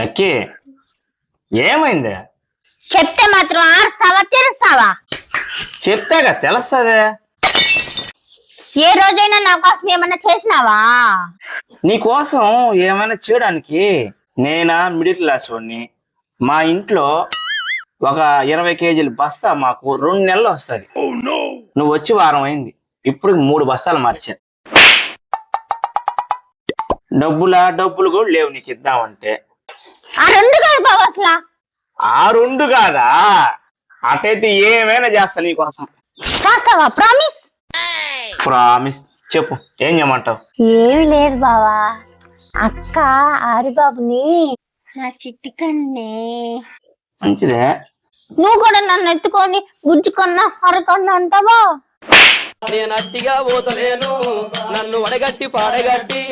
Lucky ఏమైంది? చెప్తే మాత్రం ఆరుస్తావా తెరుస్తావా? చెప్తాగా తెలుస్తదే. ఏ రోజైనా నా కోసం ఏమన్నా చేసినావా? నీ కోసం ఏమైనా చేయడానికి నేనా మిడిల్ క్లాస్ వాడిని. మా ఇంట్లో ఒక 20 కేజీల బస్తా మాకు 2 నెలలు వస్తుంది. నువ్వు వచ్చి వారం అయింది, ఇప్పుడు 3 బస్తాలు మార్చా. డబ్బులు కూడా లేవు నీకు ఇద్దామంటే. ఆ రెండు కాదు బాబు అసలు. ఆ రెండు కాదా? అటైతే ఏమైనా చేస్తా నీకోసం. చేస్తావా? ప్రామిస్? ప్రామిస్. చెప్పు ఏం చేయమంటావు? ఏమి లేదు బావా, అక్క ఆరిబాబుని నా చిట్టికన్నే. మంచిదే. నువ్వు కూడా నన్ను ఎత్తుకొని గుజ్జుకొన్నా అరకొన్నా అంటావా? నేను అట్టిగా పోతలేను, నన్ను వడగట్టి పాడగట్టి